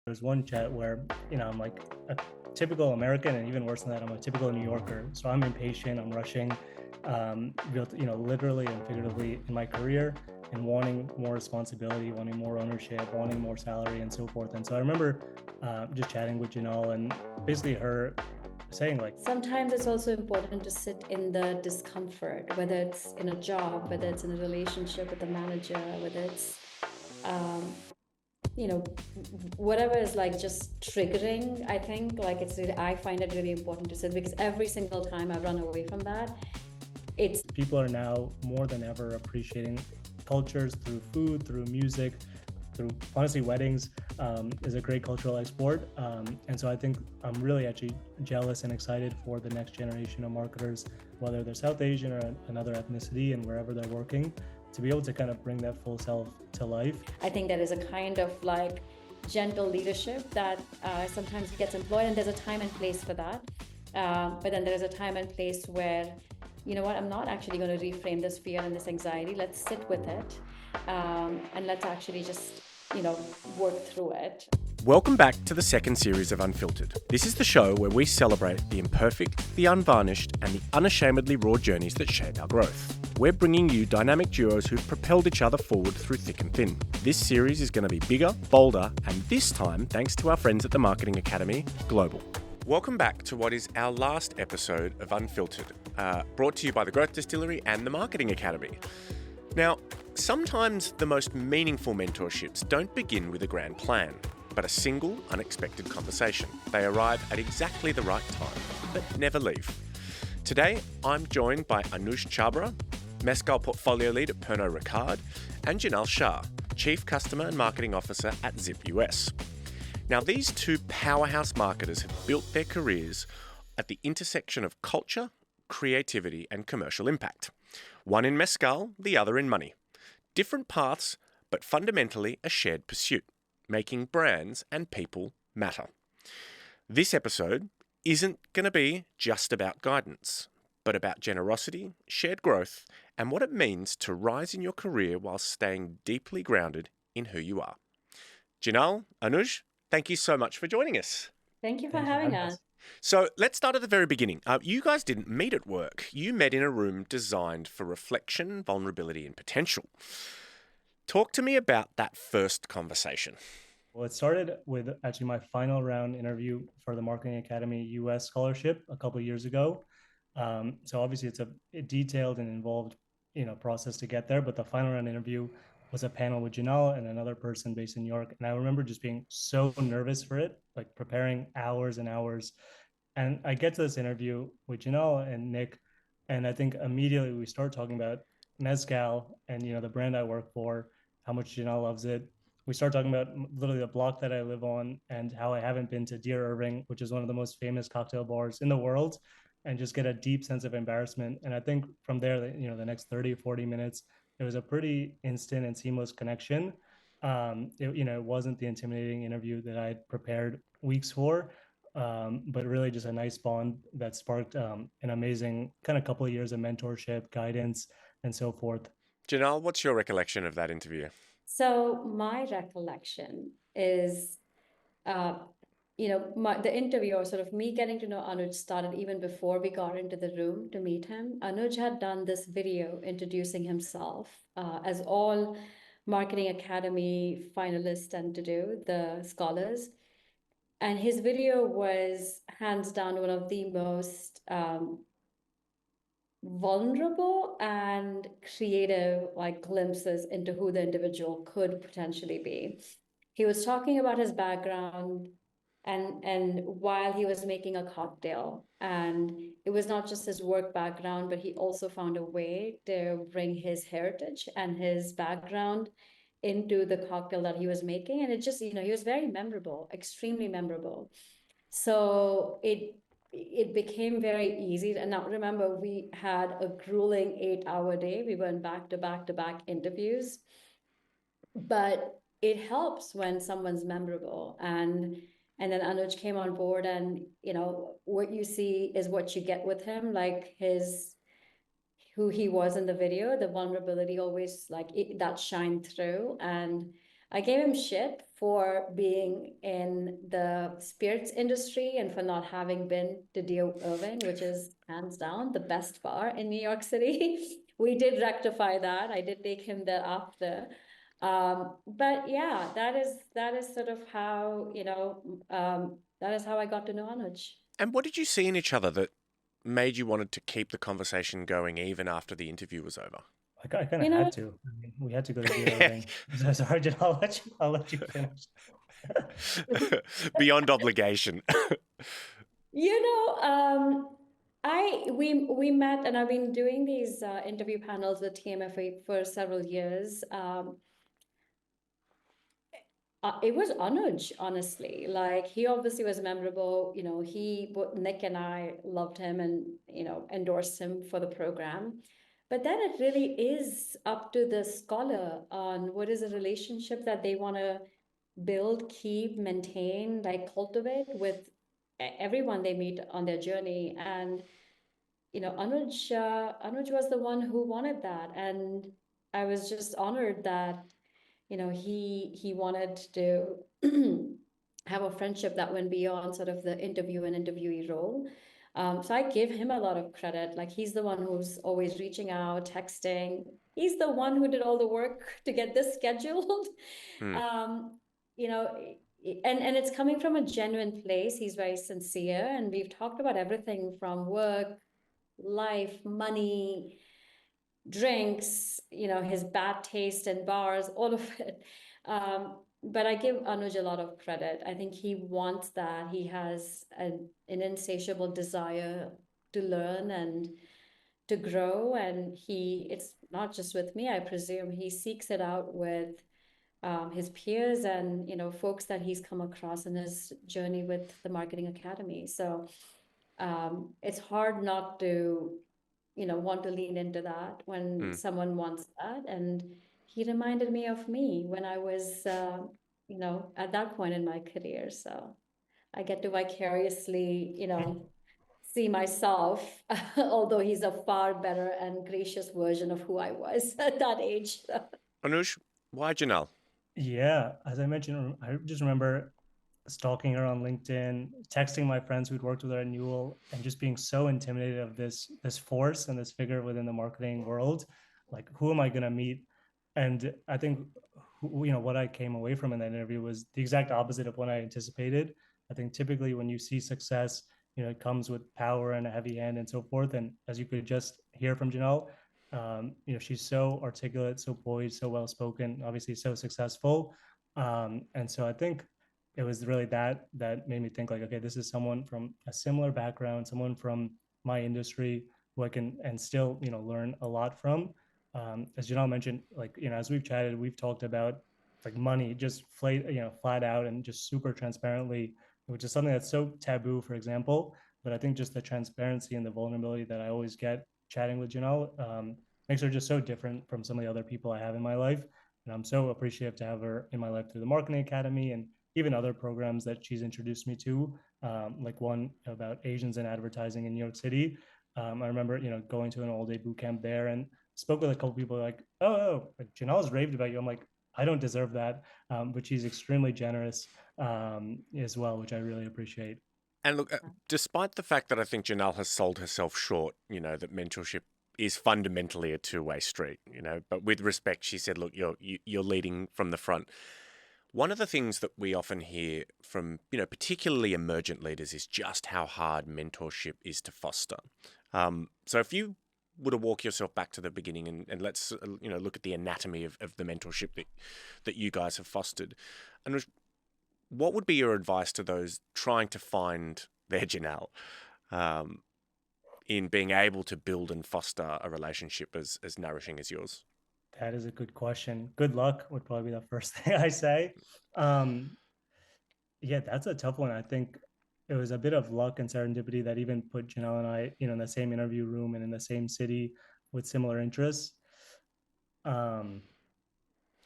There's one chat where, I'm like a typical American, and even worse than that, I'm a typical New Yorker. So I'm impatient, I'm rushing, literally and figuratively in my career, and wanting more responsibility, wanting more ownership, wanting more salary, and so forth. And so I remember just chatting with Jinal, and basically her saying like, sometimes it's also important to sit in the discomfort, whether it's in a job, whether it's in a relationship with a manager, whether it's you know whatever is like just triggering. I think like I find it really important to sit, because every single time I run away from that, it's people are now more than ever appreciating cultures through food, through music, through honestly weddings. Is a great cultural export. And so I think I'm really actually jealous and excited for the next generation of marketers, whether they're South Asian or another ethnicity, and wherever they're working, to be able to kind of bring that full self to life. I think there is a kind of like gentle leadership that sometimes gets employed, and there's a time and place for that. But then there's a time and place where, you know what, I'm not actually going to reframe this fear and this anxiety. Let's sit with it, and let's actually just, work through it. Welcome back to the second series of Unfiltered. This is the show where we celebrate the imperfect, the unvarnished, and the unashamedly raw journeys that shape our growth. We're bringing you dynamic duos who've propelled each other forward through thick and thin. This series is going to be bigger, bolder, and this time thanks to our friends at the Marketing Academy, global. Welcome back to what is our last episode of Unfiltered, brought to you by the Growth Distillery and the Marketing Academy. Now, sometimes the most meaningful mentorships don't begin with a grand plan, but a single, unexpected conversation. They arrive at exactly the right time, but never leave. Today, I'm joined by Anuj Chhabra, Mezcal Portfolio Lead at Pernod Ricard, and Jinal Shah, Chief Customer and Marketing Officer at Zip US. Now, these two powerhouse marketers have built their careers at the intersection of culture, creativity, and commercial impact. One in mezcal, the other in money. Different paths, but fundamentally a shared pursuit, making brands and people matter. This episode isn't going to be just about guidance, but about generosity, shared growth, and what it means to rise in your career while staying deeply grounded in who you are. Jinal, Anuj, thank you so much for joining us. Thank you for having us. So let's start at the very beginning. You guys didn't meet at work. You met in a room designed for reflection, vulnerability, and potential. Talk to me about that first conversation. Well, it started with actually my final round interview for the Marketing Academy US scholarship a couple of years ago. So obviously it's a detailed and involved, process to get there. But the final round interview was a panel with Jinal and another person based in New York. And I remember just being so nervous for it, like preparing hours and hours. And I get to this interview with Jinal and Nick, and I think immediately we start talking about mezcal and the brand I work for, how much Jinal loves it. We start talking about literally the block that I live on and how I haven't been to Dear Irving, which is one of the most famous cocktail bars in the world, and just get a deep sense of embarrassment. And I think from there, the next 30, 40 minutes, it was a pretty instant and seamless connection. It wasn't the intimidating interview that I'd prepared weeks for, but really just a nice bond that sparked an amazing kind of couple of years of mentorship, guidance, and so forth. Jinal, what's your recollection of that interview? So my recollection is, the interview, or sort of me getting to know Anuj, started even before we got into the room to meet him. Anuj had done this video introducing himself, as all Marketing Academy finalists tend to do, the scholars. And his video was hands down one of the most vulnerable and creative like glimpses into who the individual could potentially be. He was talking about his background, and while he was making a cocktail, and it was not just his work background, but he also found a way to bring his heritage and his background into the cocktail that he was making. And it just, he was very memorable, extremely memorable. So it became very easy. And now remember, we had a grueling 8-hour day. We went back to back to back interviews. But it helps when someone's memorable. And then Anuj came on board, and what you see is what you get with him, like who he was in the video, the vulnerability always like that shined through. And I gave him shit for being in the spirits industry and for not having been to Dio Irving, which is hands down the best bar in New York City. We did rectify that. I did take him there after. But yeah, that is sort of how, that is how I got to know Anuj. And what did you see in each other that made you wanted to keep the conversation going even after the interview was over? I kind of You know, had to. I mean, we had to go to the Irving. So sorry, Jen, I'll let you finish. Beyond obligation. you know, we met, and I've been doing these interview panels with TMFA for several years. It was Anuj, honestly. Like he obviously was memorable. Both Nick and I loved him and endorsed him for the program. But then it really is up to the scholar on what is a relationship that they want to build, keep, maintain, like cultivate with everyone they meet on their journey. And Anuj was the one who wanted that, and I was just honored that he wanted to have a friendship that went beyond sort of the interview and interviewee role. So I give him a lot of credit. Like he's the one who's always reaching out, texting. He's the one who did all the work to get this scheduled. Hmm. um, you know, and it's coming from a genuine place. He's very sincere, and we've talked about everything from work, life, money, drinks, his bad taste in bars, all of it. But I give Anuj a lot of credit. I think he wants that. He has an insatiable desire to learn and to grow. And it's not just with me, I presume. He seeks it out with his peers and, folks that he's come across in his journey with the Marketing Academy. So it's hard not to want to lean into that when Hmm. someone wants that. And he reminded me of me when I was, at that point in my career. So I get to vicariously, see myself, although he's a far better and gracious version of who I was at that age. Anuj, why Jinal? Yeah, as I mentioned, I just remember stalking her on LinkedIn, texting my friends who'd worked with her at Newell, and just being so intimidated of this force and this figure within the marketing world. Like, who am I going to meet? And I think what I came away from in that interview was the exact opposite of what I anticipated. I think typically when you see success, it comes with power and a heavy hand and so forth. And as you could just hear from Janelle, she's so articulate, so poised, so well spoken, obviously so successful. And so I think it was really that made me think like, okay, this is someone from a similar background, someone from my industry who I can and still learn a lot from. As Janelle mentioned, like as we've chatted, we've talked about like money just flat out and just super transparently, which is something that's so taboo, for example. But I think just the transparency and the vulnerability that I always get chatting with Janelle makes her just so different from some of the other people I have in my life. And I'm so appreciative to have her in my life through the Marketing Academy and even other programs that she's introduced me to, like one about Asians in advertising in New York City. I remember, going to an all-day boot camp there and spoke with a couple people like, oh, like Janelle's raved about you. I'm like, I don't deserve that, but she's extremely generous as well, which I really appreciate. And look, despite the fact that I think Janelle has sold herself short, that mentorship is fundamentally a two-way street, but with respect, she said, look, you're leading from the front. One of the things that we often hear from, particularly emergent leaders is just how hard mentorship is to foster. So if you were to walk yourself back to the beginning and let's, look at the anatomy of the mentorship that you guys have fostered, and what would be your advice to those trying to find their Janelle in being able to build and foster a relationship as nourishing as yours? That is a good question. Good luck would probably be the first thing I say. Um, yeah, that's a tough one. I think it was a bit of luck and serendipity that even put Janelle and I, in the same interview room and in the same city with similar interests. Um,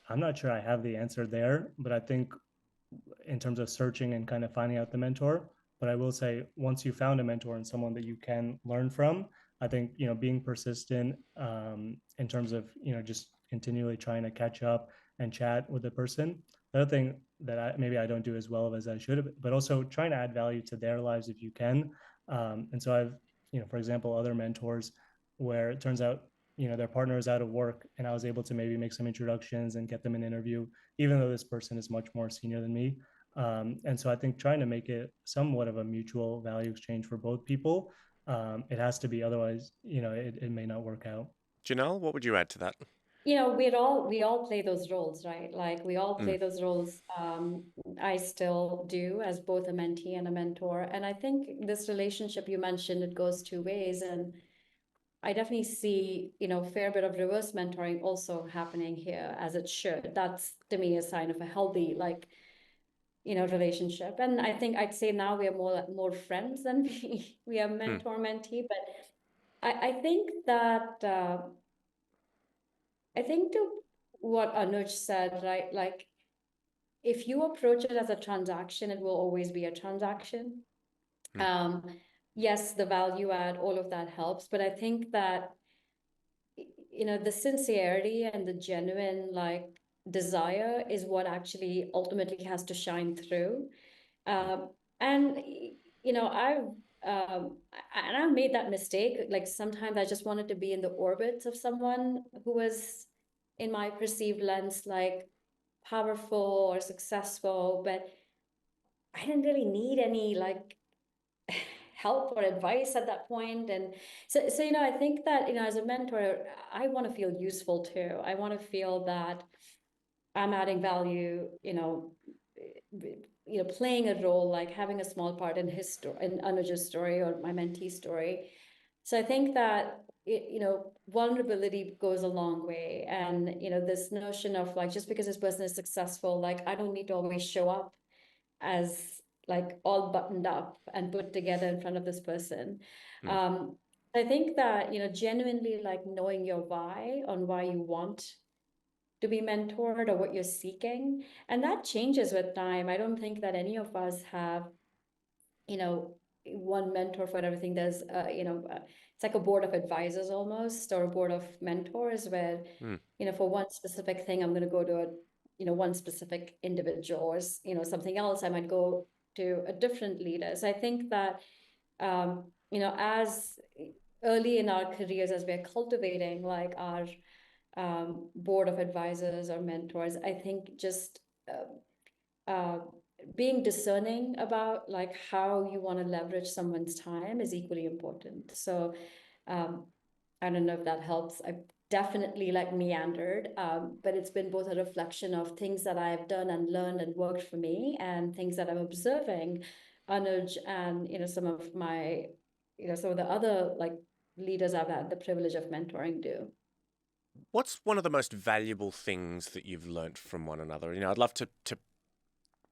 I'm not sure I have the answer there, but I think in terms of searching and kind of finding out the mentor. But I will say, once you found a mentor and someone that you can learn from, I think being persistent in terms of just continually trying to catch up and chat with the person. the other thing that maybe I don't do as well as I should, but also trying to add value to their lives if you can. And so I've, for example, other mentors where it turns out, their partner is out of work, and I was able to maybe make some introductions and get them an interview, even though this person is much more senior than me. And so I think trying to make it somewhat of a mutual value exchange for both people, it has to be, otherwise, it may not work out. Jinal, what would you add to that? We all play those roles, right? Like we all play Mm. those roles. I still do as both a mentee and a mentor. And I think this relationship you mentioned, it goes two ways. And I definitely see, a fair bit of reverse mentoring also happening here, as it should. That's to me a sign of a healthy, like, relationship. And I think I'd say now we are more friends than we are Mm. mentor mentee. But I think that I think to what Anuj said, right? Like, if you approach it as a transaction, it will always be a transaction. Mm. Um, yes, the value add, all of that helps, but I think that the sincerity and the genuine like desire is what actually ultimately has to shine through. Mm. And I've made that mistake. Like sometimes I just wanted to be in the orbits of someone who was, in my perceived lens, like powerful or successful, but I didn't really need any like help or advice at that point. And so I think that as a mentor, I want to feel useful too. I want to feel that I'm adding value, playing a role, like having a small part in his story, in Anuj's story or my mentee's story. So I think that vulnerability goes a long way. And this notion of like, just because this person is successful, like I don't need to always show up as like all buttoned up and put together in front of this person. Mm. Um, I think that genuinely like knowing your why, on why you want to be mentored or what you're seeking. And that changes with time. I don't think that any of us have, you know, one mentor for everything. There's, it's like a board of advisors almost, or a board of mentors where, Mm. for one specific thing, I'm going to go to one specific individual, or, something else, I might go to a different leader. So I think that, as early in our careers, as we're cultivating like our board of advisors or mentors, I think just uh, being discerning about like how you want to leverage someone's time is equally important. So um, I don't know if that helps. I definitely like meandered, but it's been both a reflection of things that I've done and learned and worked for me, and things that I'm observing Anuj and some of my some of the other like leaders I've had the privilege of mentoring do. What's one of the most valuable things that you've learnt from one another? I'd love to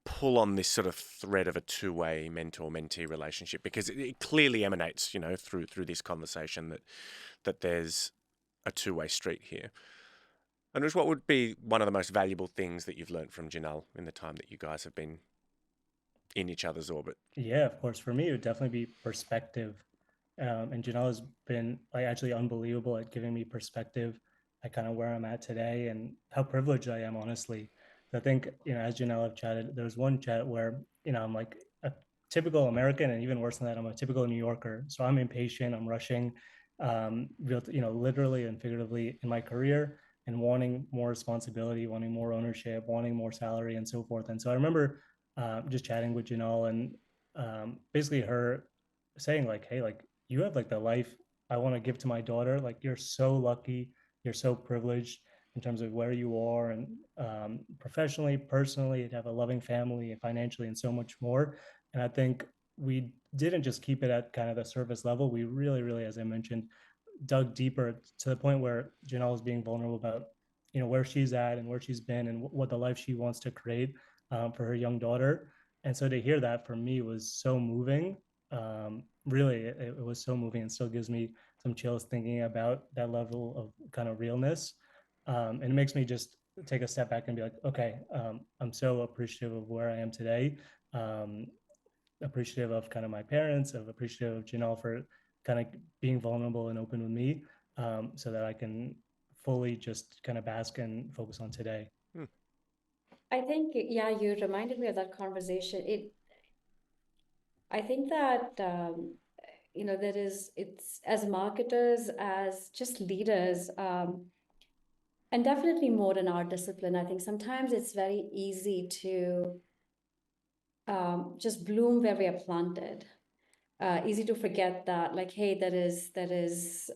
pull on this sort of thread of a two-way mentor-mentee relationship, because it clearly emanates, through this conversation that there's a two-way street here. Anuj, what would be one of the most valuable things that you've learnt from Jinal in the time that you guys have been in each other's orbit? Yeah, of course. For me, it would definitely be perspective. And Janelle has been like actually unbelievable at giving me perspective at kind of where I'm at today and how privileged I am, honestly. I think, as Janelle have chatted, there was one chat where, I'm like a typical American, and even worse than that, I'm a typical New Yorker. So I'm impatient, I'm rushing, literally and figuratively in my career, and wanting more responsibility, wanting more ownership, wanting more salary, and so forth. And so I remember just chatting with Janelle, and basically her saying like, hey, like you have like the life I want to give to my daughter. Like you're so lucky, you're so privileged in terms of where you are, and professionally, personally, to have a loving family, and financially, and so much more. And I think we didn't just keep it at kind of the surface level. We really, really, as I mentioned, dug deeper to the point where Janelle is being vulnerable about where she's at and where she's been and what the life she wants to create for her young daughter. And so to hear that for me was so moving. Really, it was so moving, and still gives me some chills thinking about that level of kind of realness. And it makes me just take a step back and be like, okay, I'm so appreciative of where I am today. Um, Appreciative of kind of my parents, of appreciative of Janelle for kind of being vulnerable and open with me, so that I can fully just kind of bask and focus on today. Hmm. I think, yeah, you reminded me of that conversation. I think that, it's as marketers, as just leaders, and definitely more in our discipline. I think sometimes it's very easy to just bloom where we are planted. Easy to forget that, like, hey, there is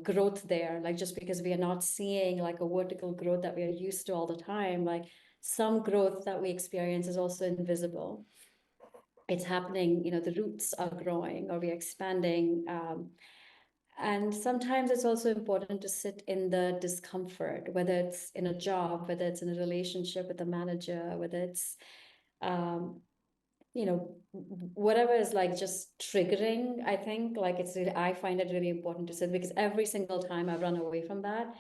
growth there. Like, just because we are not seeing like a vertical growth that we are used to all the time, like some growth that we experience is also invisible. It's happening, the roots are growing or we're expanding. And sometimes it's also important to sit in the discomfort, whether it's in a job, whether it's in a relationship with a manager, whether it's um, whatever is like just triggering. I think like I find it really important to sit, because every single time I run away from that,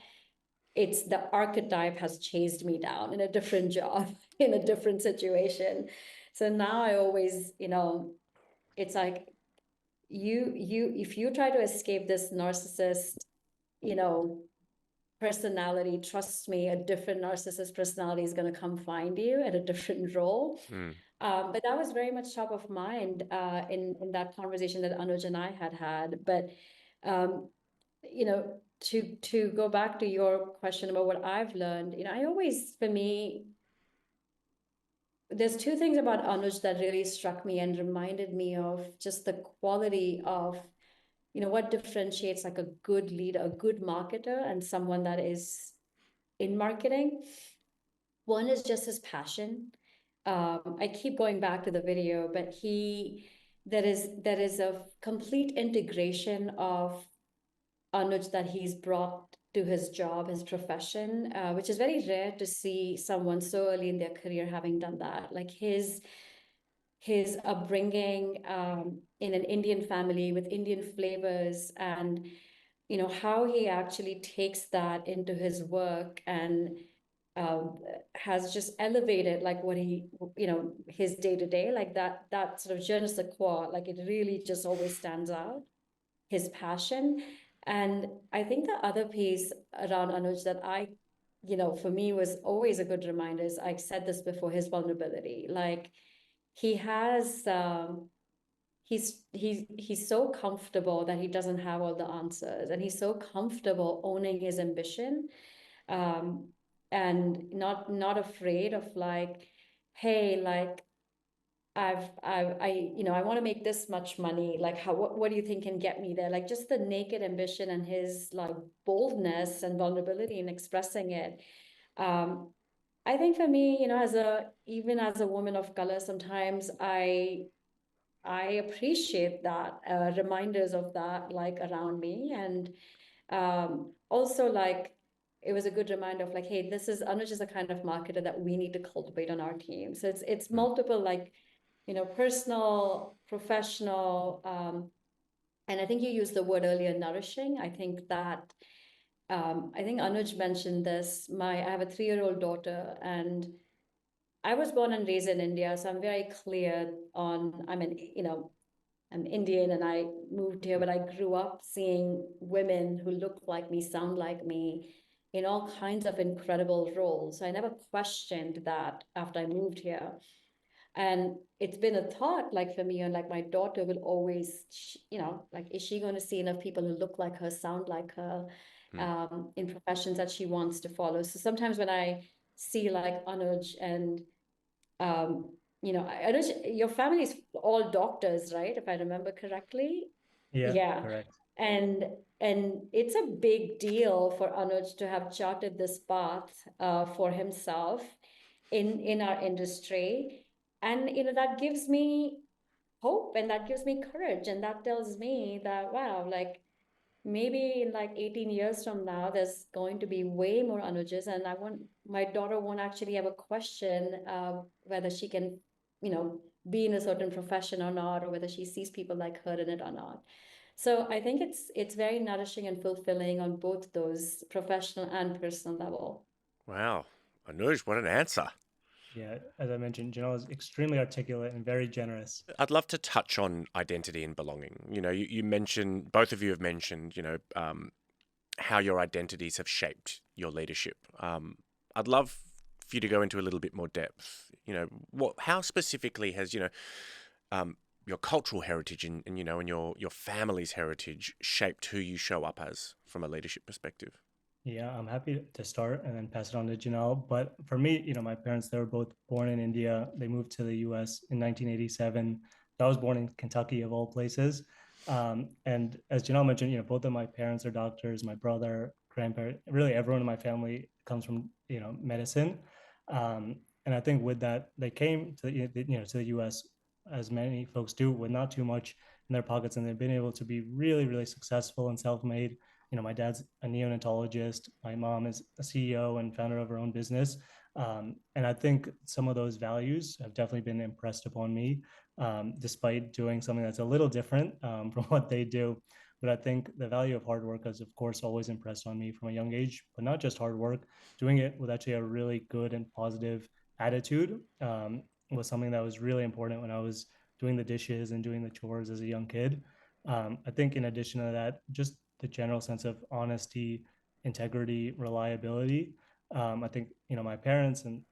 it's the archetype has chased me down in a different job, in a different situation. So now I always, it's like if you try to escape this narcissist, you know, personality, trust me, a different narcissist personality is going to come find you at a different role. Mm. But that was very much top of mind in that conversation that Anuj and I had. But um, to go back to your question about what I've learned, I always, for me, there's two things about Anuj that really struck me and reminded me of just the quality of, what differentiates like a good leader, a good marketer, and someone that is in marketing. One is just his passion. I keep going back to the video, but there is a complete integration of Anuj that he's brought to his job, his profession, which is very rare to see someone so early in their career having done that. Like his upbringing in an Indian family with Indian flavors, and how he actually takes that into his work, and um, has just elevated like what he, his day to day, like that sort of je ne sais quoi, like it really just always stands out, his passion. And I think the other piece around Anuj that for me was always a good reminder is, I said this before, his vulnerability. Like he has, he's so comfortable that he doesn't have all the answers, and he's so comfortable owning his ambition, um, and not afraid of like, hey, like I want to make this much money. Like, what do you think can get me there? Like, just the naked ambition and his like boldness and vulnerability in expressing it. Um, I think for me, even as a woman of color, sometimes I appreciate that, reminders of that, like around me. And also like, it was a good reminder of like, hey, this is Anuj is a kind of marketer that we need to cultivate on our team. So it's Mm. multiple, like, personal, professional, and I think you used the word earlier, nourishing. I think that I think Anuj mentioned this. I have a 3-year-old daughter, and I was born and raised in India, so I'm very clear on. I'm Indian and I moved here, but I grew up seeing women who look like me, sound like me, in all kinds of incredible roles. So I never questioned that after I moved here. And it's been a thought, like for me, and like my daughter will always, like, is she going to see enough people who look like her, sound like her, Mm. in professions that she wants to follow? So sometimes when I see like Anuj and um, I don't, your family is all doctors, right? If I remember correctly. Yeah, Yeah. correct. And it's a big deal for Anuj to have charted this path for himself in our industry. And that gives me hope, and that gives me courage, and that tells me that, wow, like maybe in like 18 years from now, there's going to be way more Anujas, and my daughter won't actually have a question whether she can, be in a certain profession or not, or whether she sees people like her in it or not. So I think it's very nourishing and fulfilling on both those professional and personal level. Wow. Anuj, what an answer. Yeah, as I mentioned, Jinal is extremely articulate and very generous. I'd love to touch on identity and belonging. You mentioned, both of you have mentioned, how your identities have shaped your leadership. I'd love for you to go into a little bit more depth. How specifically has, your cultural heritage and your family's heritage shaped who you show up as from a leadership perspective? Yeah, I'm happy to start and then pass it on to Jinal. But for me, my parents, they were both born in India. They moved to the US in 1987. I was born in Kentucky, of all places. And as Jinal mentioned, both of my parents are doctors. My brother, grandparent, really everyone in my family comes from, medicine. And I think with that, they came to, to the US, as many folks do, with not too much in their pockets. And they've been able to be really, really successful and self-made. My dad's a neonatologist. My mom is a CEO and founder of her own business. And I think some of those values have definitely been impressed upon me, despite doing something that's a little different from what they do. But I think the value of hard work has, of course, always impressed on me from a young age, but not just hard work, doing it with actually a really good and positive attitude was something that was really important when I was doing the dishes and doing the chores as a young kid. I think in addition to that, just the general sense of honesty, integrity, reliability. I think my parents and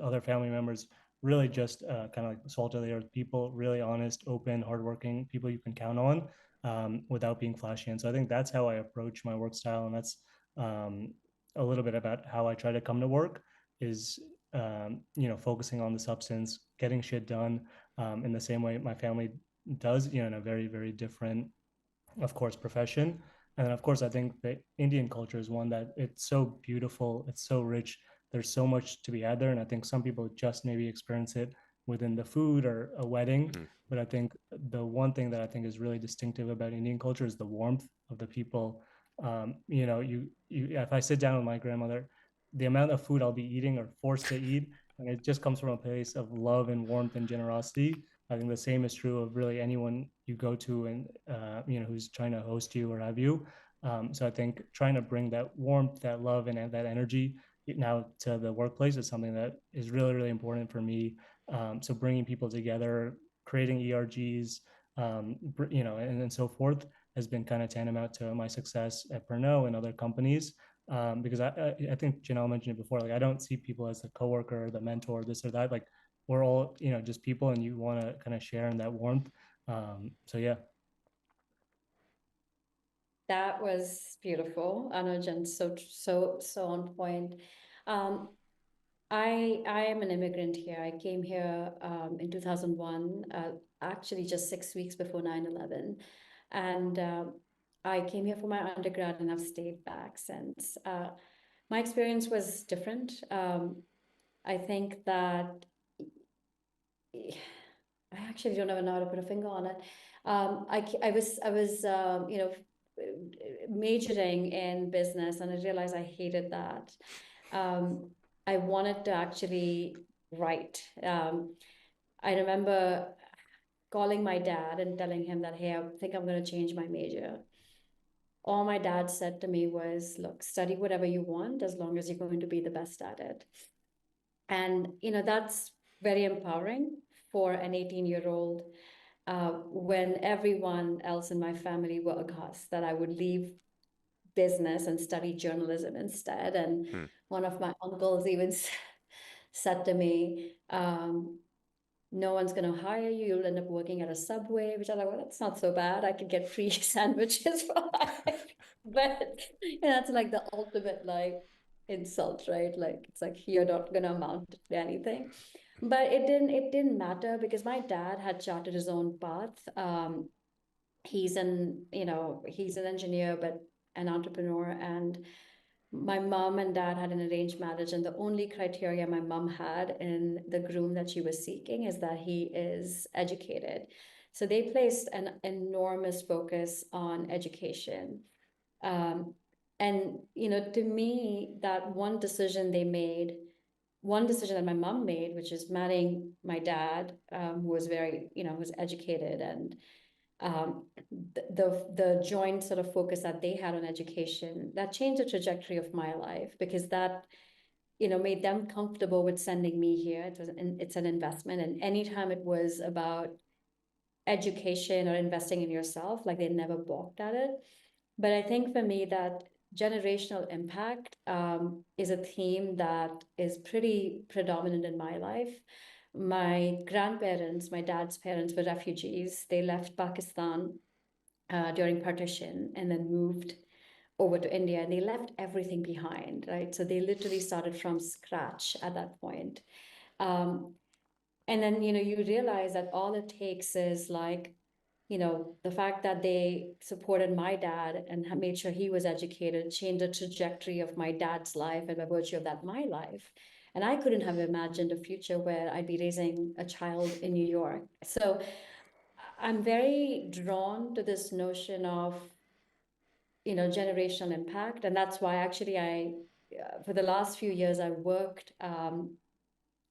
other family members really just kind of like salt of the earth people, really honest, open, hardworking people you can count on without being flashy. And so I think that's how I approach my work style, and that's a little bit about how I try to come to work. Is focusing on the substance, getting shit done in the same way my family does, in a very, very different, of course, profession. And then, of course, I think the Indian culture is one that it's so beautiful, it's so rich. There's so much to be had there. And I think some people just maybe experience it within the food or a wedding. Mm. But I think the one thing that I think is really distinctive about Indian culture is the warmth of the people. If I sit down with my grandmother, the amount of food I'll be eating or forced to eat, and it just comes from a place of love and warmth and generosity. I think the same is true of really anyone you go to and who's trying to host you or have you. So I think trying to bring that warmth, that love, and that energy now to the workplace is something that is really, really important for me. So bringing people together, creating ERGs, and so forth has been kind of tantamount to my success at Pernod and other companies. Because I think Janelle mentioned it before. Like, I don't see people as the coworker, the mentor, this or that. Like, we're all just people, and you want to kind of share in that warmth. So yeah. That was beautiful, Anuj, and so on point. Um, I am an immigrant here. I came here in 2001, actually just 6 weeks before 9/11, and I came here for my undergrad, and I've stayed back since. My experience was different. I think that I actually don't even know how to put a finger on it. I was majoring in business, and I realized I hated that. I wanted to actually write. I remember calling my dad and telling him that, hey, I think I'm going to change my major. All my dad said to me was, look, study whatever you want as long as you're going to be the best at it. And, that's very empowering for an 18-year-old when everyone else in my family were aghast that I would leave business and study journalism instead. And one of my uncles even said to me, no one's going to hire you. You'll end up working at a Subway, which I thought, well, that's not so bad. I could get free sandwiches for life. But that's like the ultimate insult, right? Like, it's like, you're not going to amount to anything. But it didn't matter because my dad had charted his own path. He's an engineer, but an entrepreneur. And my mom and dad had an arranged marriage, and the only criteria my mom had in the groom that she was seeking is that he is educated. So they placed an enormous focus on education. And to me, that one decision that my mom made, which is marrying my dad, who was who was educated, and the joint sort of focus that they had on education, that changed the trajectory of my life, because that made them comfortable with sending me here. It's an investment, and anytime it was about education or investing in yourself, like, they never balked at it. But I think for me, that generational impact is a theme that is pretty predominant in my life. My grandparents, my dad's parents, were refugees. They left Pakistan during partition and then moved over to India, and they left everything behind, right? So they literally started from scratch at that point. Um, and then, you realize that all it takes is like, the fact that they supported my dad and made sure he was educated changed the trajectory of my dad's life, and by virtue of that, my life. And I couldn't have imagined a future where I'd be raising a child in New York. So I'm very drawn to this notion of, generational impact. And that's why actually for the last few years, I worked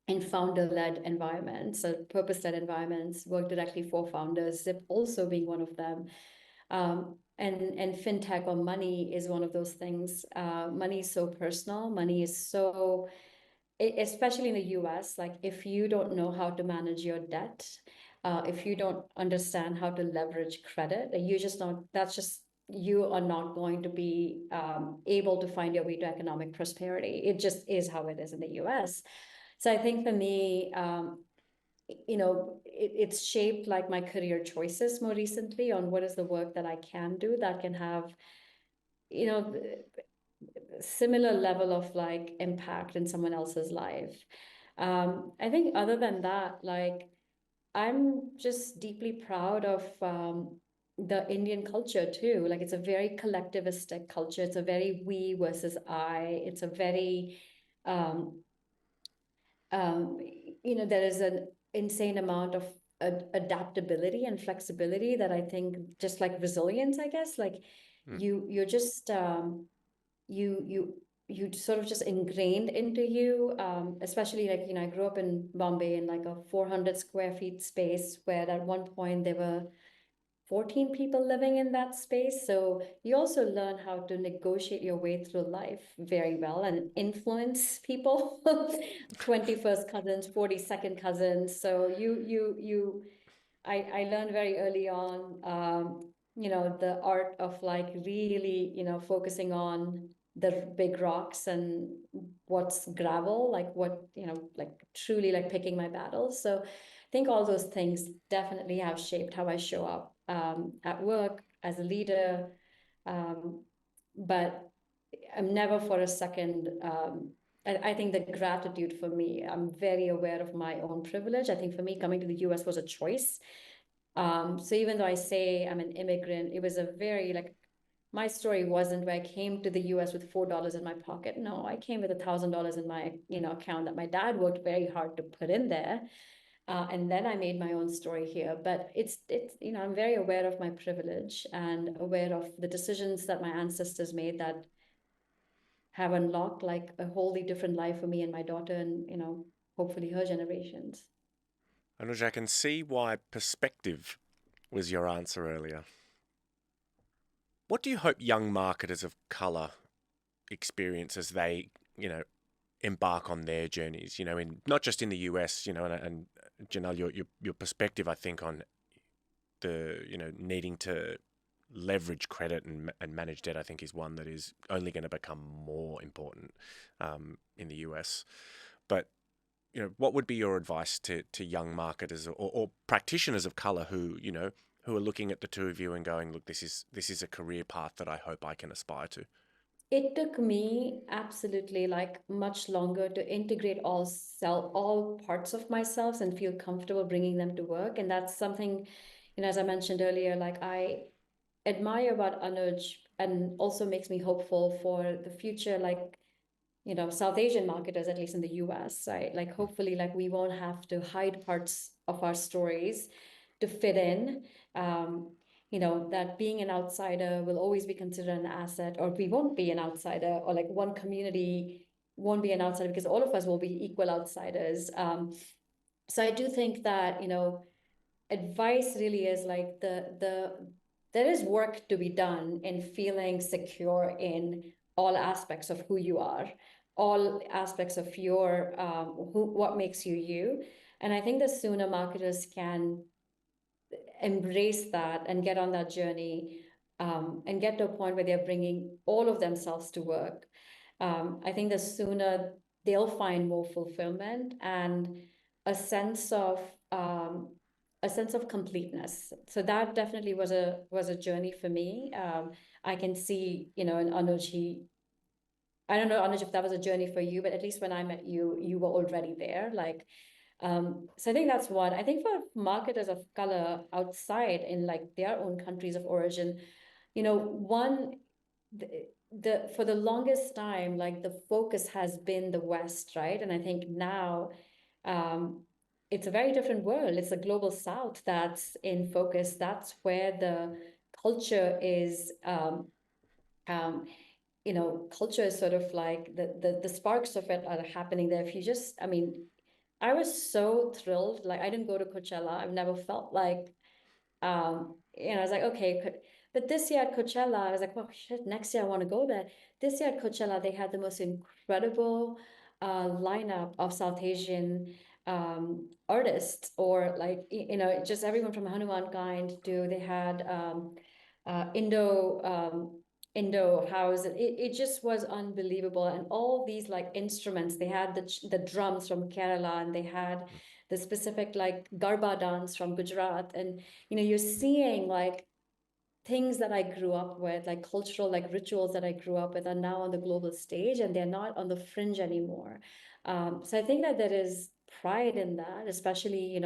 in founder-led environments, so purpose-led environments, work directly for founders, Zip also being one of them. And fintech or money is one of those things. Money is so personal. Money is so, especially in the US, like if you don't know how to manage your debt, if you don't understand how to leverage credit, you just don't, that's just, you are not going to be able to find your way to economic prosperity. It just is how it is in the US. So I think for me, it's shaped like my career choices more recently on what is the work that I can do that can have, you know, similar level of like impact in someone else's life. I think other than that, like I'm just deeply proud of the Indian culture too. Like it's a very collectivistic culture. It's a very we versus I. It's a very um, um, there is an insane amount of adaptability and flexibility that I think, just like resilience, I guess, like you're just you sort of just ingrained into you, especially like, I grew up in Bombay in like a 400 square feet space where at one point there were 14 people living in that space. So you also learn how to negotiate your way through life very well and influence people. 21st cousins, 42nd cousins. So I learned very early on, the art of like really, focusing on the big rocks and what's gravel, like what, like truly like picking my battles. So I think all those things definitely have shaped how I show up at work as a leader. Um, but I'm never for a second, I think the gratitude for me, I'm very aware of my own privilege. I think for me, coming to the US was a choice. So even though I say I'm an immigrant, it was a very like, my story wasn't where I came to the US with $4 in my pocket. No, I came with $1,000 in my, account that my dad worked very hard to put in there. And then I made my own story here. But it's, I'm very aware of my privilege and aware of the decisions that my ancestors made that have unlocked like a wholly different life for me and my daughter and, hopefully her generations. Anuj, I can see why perspective was your answer earlier. What do you hope young marketers of colour experience as they, embark on their journeys? In not just in the US, and Jinal, your perspective, I think, on the needing to leverage credit and manage debt, I think, is one that is only going to become more important in the US. But what would be your advice to young marketers or practitioners of color who who are looking at the two of you and going, look, this is a career path that I hope I can aspire to? It took me absolutely like much longer to integrate all parts of myself and feel comfortable bringing them to work. And that's something, as I mentioned earlier, like I admire about Anuj and also makes me hopeful for the future, like, South Asian marketers, at least in the US, right? Like hopefully like we won't have to hide parts of our stories to fit in. Um, that being an outsider will always be considered an asset, or we won't be an outsider, or like one community won't be an outsider because all of us will be equal outsiders. So I do think that, advice really is like there is work to be done in feeling secure in all aspects of who you are, all aspects of your what makes you you. And I think the sooner marketers can embrace that and get on that journey, and get to a point where they're bringing all of themselves to work, I think the sooner they'll find more fulfillment and a sense of um, a sense of completeness. So that definitely was a journey for me. I can see, in Anuj, I don't know, Anuj, if that was a journey for you, but at least when I met you, you were already there. Like, so I think that's one. I think for marketers of color outside in like their own countries of origin, one, for the longest time, like the focus has been the West, right? And I think now, um, it's a very different world. It's a global South that's in focus. That's where the culture is. Um, culture is sort of like the sparks of it are happening there. If you just, I mean, I was so thrilled. Like I didn't go to Coachella. I've never felt like, I was like, okay, but this year at Coachella, I was like, well, shit, next year I want to go there. This year at Coachella, they had the most incredible lineup of South Asian artists, or like, just everyone from Hanuman Kind to they had Indo house. It just was unbelievable. And all these like instruments, they had the drums from Kerala, and they had the specific like Garba dance from Gujarat. And, you're seeing like things that I grew up with, like cultural, like rituals that I grew up with are now on the global stage, and they're not on the fringe anymore. So I think that there is pride in that, especially,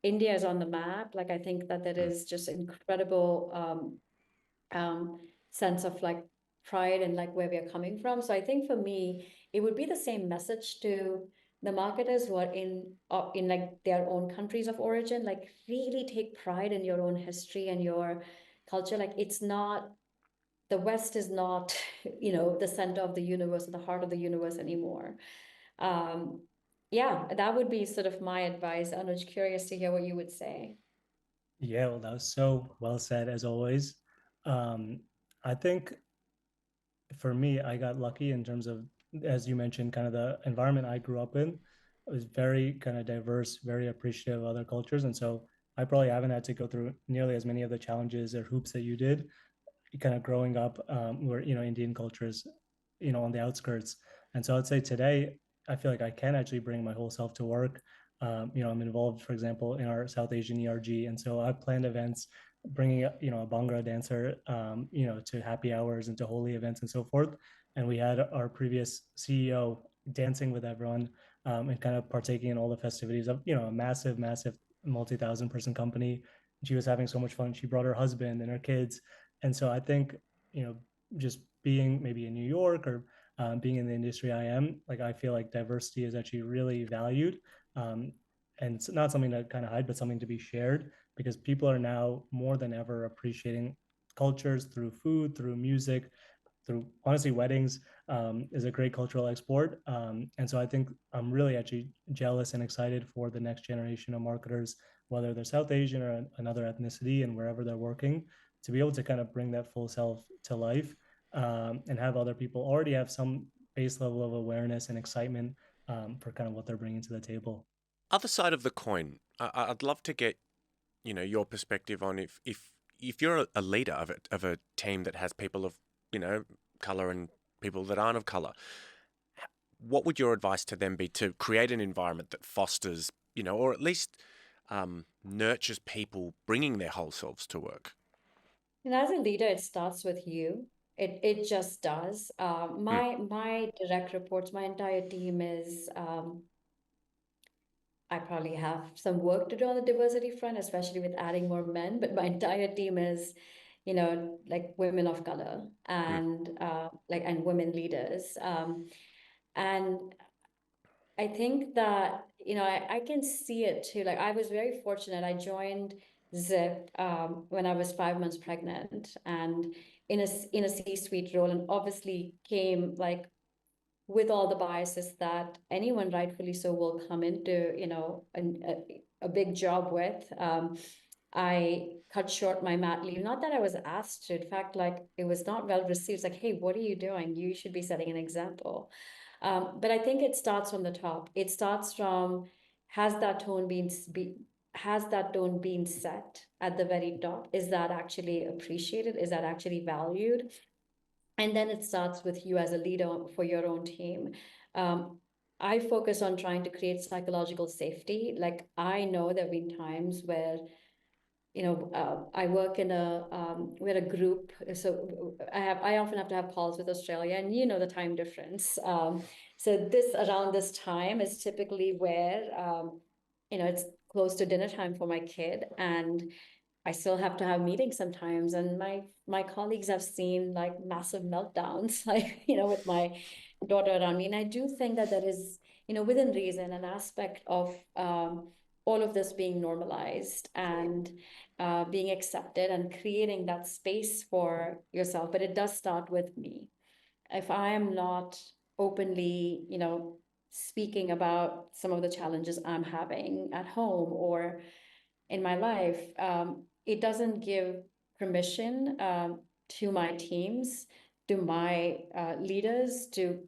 India is on the map. Like I think that there Mm. is just incredible sense of like pride and like where we are coming from. So I think for me, it would be the same message to the marketers who are in like their own countries of origin. Like really take pride in your own history and your culture. Like it's not, the West is not, the center of the universe or the heart of the universe anymore. Um, yeah, that would be sort of my advice. Anuj, curious to hear what you would say. Yeah, well, that was so well said as always. I think for me, I got lucky in terms of, as you mentioned, kind of the environment I grew up in. It was very kind of diverse, very appreciative of other cultures. And so I probably haven't had to go through nearly as many of the challenges or hoops that you did kind of growing up, where Indian cultures on the outskirts. And so I'd say today I feel like I can actually bring my whole self to work. I'm involved, for example, in our South Asian ERG, and so I've planned events bringing a Bhangra dancer to happy hours and to holy events and so forth. And we had our previous CEO dancing with everyone, and kind of partaking in all the festivities of a massive multi-thousand person company. She was having so much fun. She brought her husband and her kids, and so I think, just being maybe in New York, or being in the industry I am, like I feel like diversity is actually really valued. Um, and it's not something to kind of hide, but something to be shared, because people are now more than ever appreciating cultures through food, through music, through honestly weddings, is a great cultural export. And so I think I'm really actually jealous and excited for the next generation of marketers, whether they're South Asian or another ethnicity, and wherever they're working, to be able to kind of bring that full self to life, and have other people already have some base level of awareness and excitement, for kind of what they're bringing to the table. Other side of the coin, I'd love to get your perspective on if you're a leader of a team that has people of color and people that aren't of color. What would your advice to them be to create an environment that fosters, or at least nurtures people bringing their whole selves to work? And as a leader, it starts with you. It just does. Mm. My direct reports, my entire team is I probably have some work to do on the diversity front, especially with adding more men, but my entire team is, like women of color Mm. and and women leaders. And I think that, I can see it too. Like I was very fortunate. I joined Zip when I was 5 months pregnant, and in a C-suite role, and obviously came like with all the biases that anyone rightfully so will come into, a big job with. I cut short my mat leave. Not that I was asked to. In fact, like it was not well received. It's like, hey, what are you doing? You should be setting an example. But I think it starts from the top. It starts from, has that tone has that tone been set at the very top? Is that actually appreciated? Is that actually valued? And then it starts with you as a leader for your own team. Um, I focus on trying to create psychological safety. Like, I know there have been times where, I work in we're a group. So I often have to have calls with Australia, and the time difference. So around this time is typically where, it's close to dinner time for my kid, and I still have to have meetings sometimes, and my colleagues have seen like massive meltdowns, like with my daughter around me. And I do think that there is, within reason, an aspect of all of this being normalized and being accepted and creating that space for yourself. But it does start with me. If I am not openly, speaking about some of the challenges I'm having at home or in my life, it doesn't give permission to my teams, to my leaders to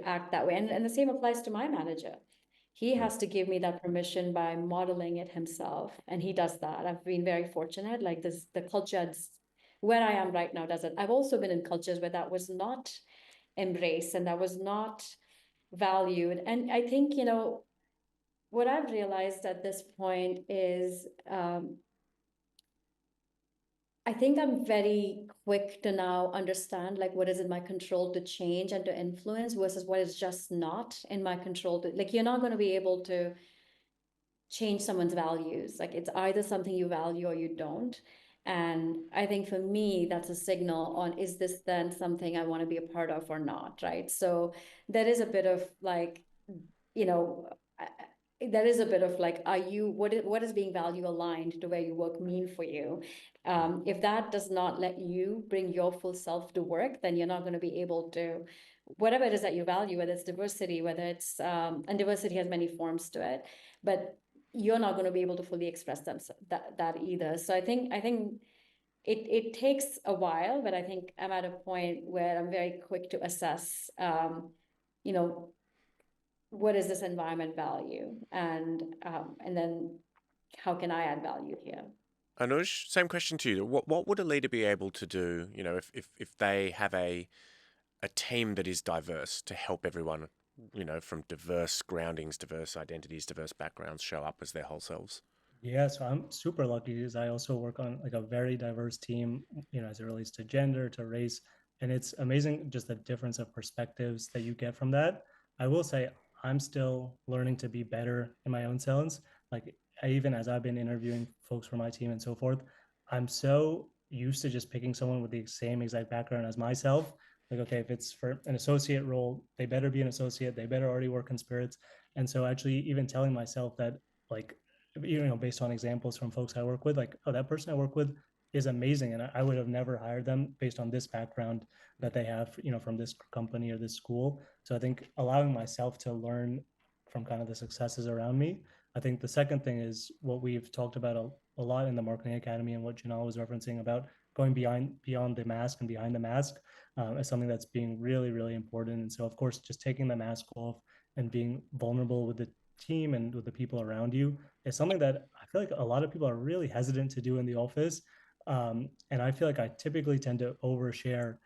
act that way. And the same applies to my manager. He has to give me that permission by modeling it himself, and he does that. I've been very fortunate. Like this, the culture where I am right now does it. I've also been in cultures where that was not embraced and that was not valued. And I think, what I've realized at this point is I think I'm very quick to now understand like what is in my control to change and to influence versus what is just not in my control to, like, you're not going to be able to change someone's values. Like, it's either something you value or you don't. And I think for me, that's a signal on, is this then something I want to be a part of or not, right? So there is a bit of like, you know, there is a bit of like, what is being value aligned to where you work mean for you? If that does not let you bring your full self to work, then you're not going to be able to, whatever it is that you value, whether it's diversity, whether it's, and diversity has many forms to it, but you're not going to be able to fully express that either. So I think it takes a while, but I think I'm at a point where I'm very quick to assess, you know, what is this environment value, and then how can I add value here? Anuj, same question to you. What would a leader be able to do, if they have a team that is diverse to help everyone, from diverse groundings, diverse identities, diverse backgrounds show up as their whole selves? Yeah, so I'm super lucky because I also work on like a very diverse team, as it relates to gender, to race, and it's amazing just the difference of perspectives that you get from that. I will say I'm still learning to be better in my own sense. Like even as I've been interviewing folks for my team and so forth, I'm so used to just picking someone with the same exact background as myself. Like, okay, if it's for an associate role, they better be an associate, they better already work in spirits. And so actually even telling myself that, like, based on examples from folks I work with, like, oh, that person I work with is amazing, and I would have never hired them based on this background that they have, from this company or this school. So I think allowing myself to learn from kind of the successes around me. I think the second thing is what we've talked about a lot in the Marketing Academy, and what Jinal was referencing about going beyond the mask and behind the mask, is something that's being really, really important. And so, of course, just taking the mask off and being vulnerable with the team and with the people around you is something that I feel like a lot of people are really hesitant to do in the office. And I feel like I typically tend to overshare,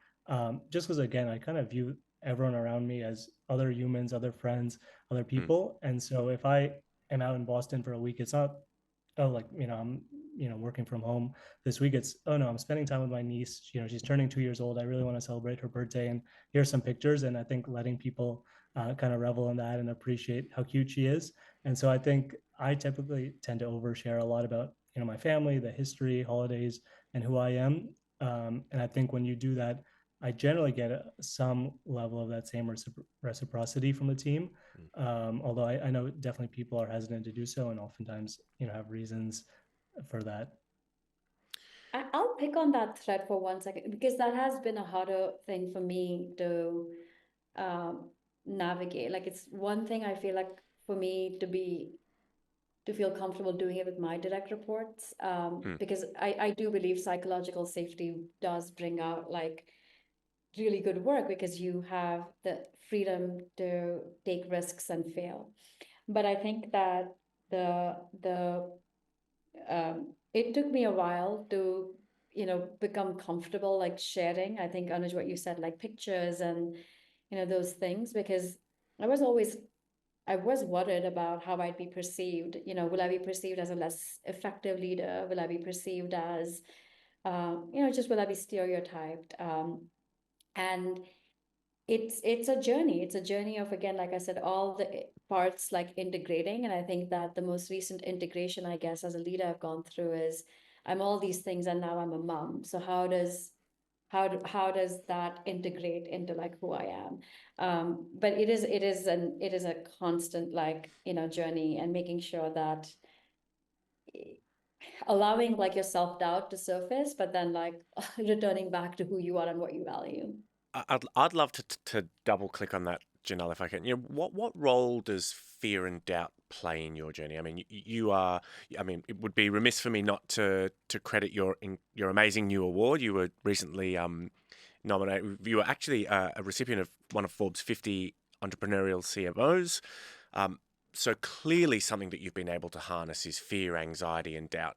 just because, again, I kind of view everyone around me as other humans, other friends, other people. And so if I am out in Boston for a week, it's not, oh, like, I'm, working from home this week. It's, oh no, I'm spending time with my niece. She's turning 2 years old. I really want to celebrate her birthday. And here's some pictures. And I think letting people kind of revel in that and appreciate how cute she is. And so I think I typically tend to overshare a lot about, my family, the history, holidays, and who I am. And I think when you do that, I generally get some level of that same reciprocity from the team. Although I know definitely people are hesitant to do so, and oftentimes, have reasons for that. I'll pick on that thread for 1 second, because that has been a harder thing for me to um, navigate. Like, it's one thing I feel like for me to feel comfortable doing it with my direct reports, because I do believe psychological safety does bring out like really good work, because you have the freedom to take risks and fail. But I think that the it took me a while to, become comfortable like sharing. I think, Anuj, what you said, like pictures and, those things, because I was always I was worried about how I'd be perceived. Will I be perceived as a less effective leader? Will I be perceived as, just will I be stereotyped? And it's a journey. It's a journey of, again, like I said, all the parts like integrating. And I think that the most recent integration, I guess, as a leader I've gone through is I'm all these things and now I'm a mom. So how does that integrate into like who I am? But it is a constant like, journey, and making sure that allowing like your self-doubt to surface, but then like returning back to who you are and what you value. I'd love to double click on that, Janelle, if I can. What role does fear and doubt play in your journey? I mean, you are. I mean, it would be remiss for me not to credit your amazing new award. You were recently nominated. You were actually a recipient of one of Forbes 50 entrepreneurial CMOs. So clearly, something that you've been able to harness is fear, anxiety, and doubt.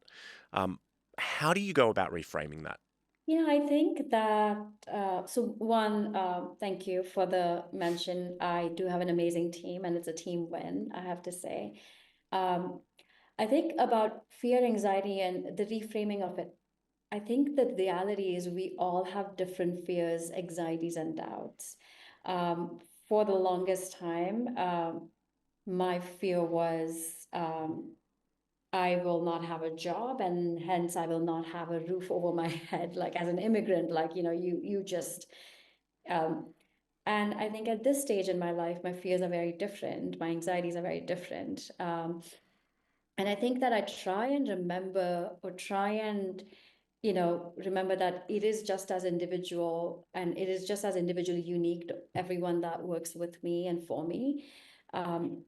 How do you go about reframing that? I think that, so one, thank you for the mention. I do have an amazing team, and it's a team win, I have to say. Um, I think about fear, anxiety, and the reframing of it. I think that the reality is we all have different fears, anxieties, and doubts. For the longest time, my fear was, I will not have a job, and hence I will not have a roof over my head. Like as an immigrant, like, you just, um, and I think at this stage in my life, my fears are very different. My anxieties are very different. And I think that I try and remember, or try and, remember that it is just as individual, and it is just as individually unique to everyone that works with me and for me. Um,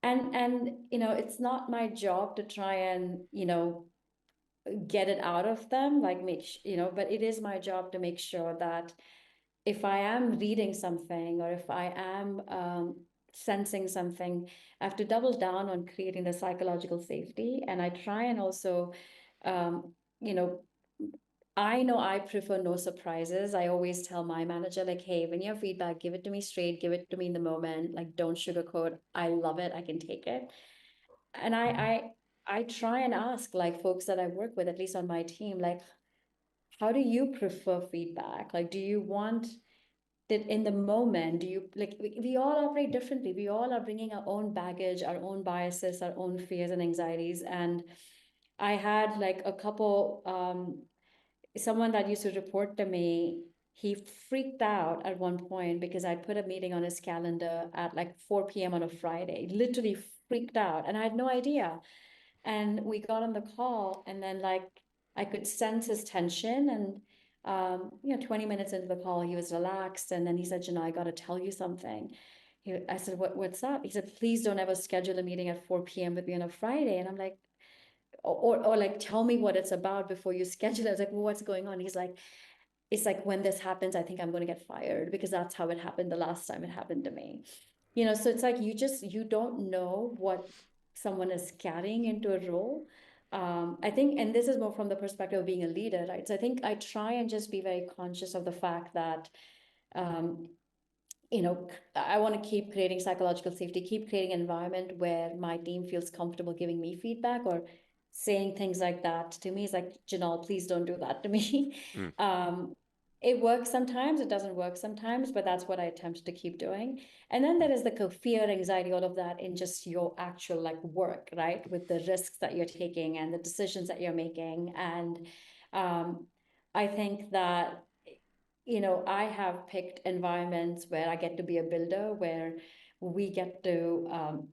and it's not my job to try and, get it out of them, like but it is my job to make sure that if I am reading something, or if I am sensing something, I have to double down on creating the psychological safety. And I try and also, um, you know, I know I prefer no surprises. I always tell my manager, like, hey, when you have feedback, give it to me straight, give it to me in the moment. Like, don't sugarcoat. I love it. I can take it. And I try and ask like folks that I work with, at least on my team, like, how do you prefer feedback? Like, do you want that in the moment? Do you like, we all operate differently. We all are bringing our own baggage, our own biases, our own fears and anxieties. And I had like a couple, someone that used to report to me, he freaked out at one point because I put a meeting on his calendar at like 4 p.m. on a Friday, literally freaked out. And I had no idea. And we got on the call, and then like I could sense his tension. And 20 minutes into the call, he was relaxed. And then he said, I got to tell you something. I said, what's up? He said, please don't ever schedule a meeting at 4 p.m. with me on a Friday. And I'm like, or like, tell me what it's about before you schedule it. I was like, well, what's going on? He's like, it's like, when this happens, I think I'm going to get fired, because that's how it happened the last time it happened to me. So it's like, you don't know what someone is carrying into a role. I think, and this is more from the perspective of being a leader, right? So I think I try and just be very conscious of the fact that, um, I want to keep creating psychological safety, keep creating an environment where my team feels comfortable giving me feedback, or saying things like that to me. It's like, Jinal, please don't do that to me. Mm. It works sometimes, it doesn't work sometimes, but that's what I attempt to keep doing. And then there is the fear, anxiety, all of that in just your actual like work, right? With the risks that you're taking and the decisions that you're making. And I think that, I have picked environments where I get to be a builder, where we get to, um,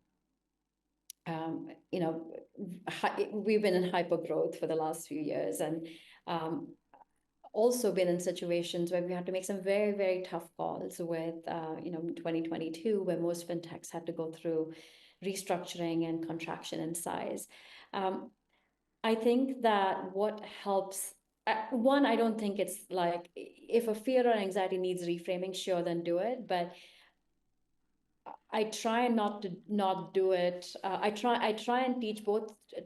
you know, we've been in hyper growth for the last few years, and um, also been in situations where we had to make some very, very tough calls with, 2022, where most fintechs had to go through restructuring and contraction in size. Um, I think that what helps, one, I don't think it's like, if a fear or anxiety needs reframing, sure, then do it. But I try not to not do it. I try and